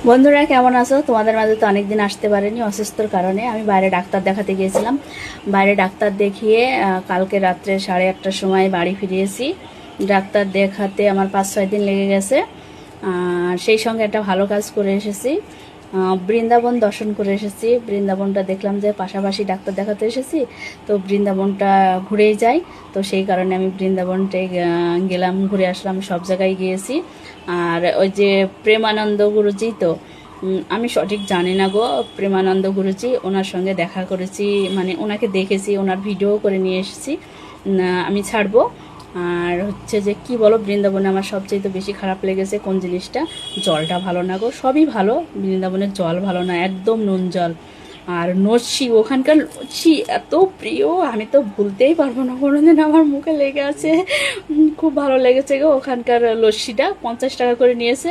বন্ধুরা কেমন আছো? তোমাদের মাঝে তো অনেকদিন আসতে পারিনি অসুস্থর কারণে। আমি বাইরে ডাক্তার দেখাতে গিয়েছিলাম। বাইরে ডাক্তার দেখিয়ে কালকে রাত্রে 1:30টার সময় বাড়ি ফিরিয়েছি। ডাক্তার দেখাতে আমার 5-6 দিন লেগে গেছে। আর সেই সঙ্গে একটা ভালো কাজ করে এসেছি, বৃন্দাবন দর্শন করে এসেছি। বৃন্দাবনটা দেখলাম যে পাশাপাশি ডাক্তার দেখাতে এসেছি, তো বৃন্দাবনটা ঘুরেই যাই। তো সেই কারণে আমি বৃন্দাবনটাই গেলাম, ঘুরে আসলাম, সব জায়গায় গিয়েছি। আর ওই যে প্রেমানন্দ গুরুজি, তো আমি সঠিক জানি না গো, প্রেমানন্দ গুরুজি, ওনার সঙ্গে দেখা করেছি, মানে ওনাকে দেখেছি, ওনার ভিডিও করে নিয়ে এসেছি, আমি ছাড়বো। আর হচ্ছে যে কি বলো, বৃন্দাবনে আমার সবচেয়ে তো বেশি খারাপ লেগেছে কোন জিনিসটা, জলটা ভালো না গো। সবই ভালো, বৃন্দাবনের জল ভালো না, একদম নুন জল। আর লস্যি, ওখানকার লস্যি এত প্রিয়, আমি তো ভুলতেই পারবো না কোনোদিন, আমার মুখে লেগে আছে। খুব ভালো লেগেছে গো ওখানকার লস্যিটা, 50 টাকা করে নিয়েছে।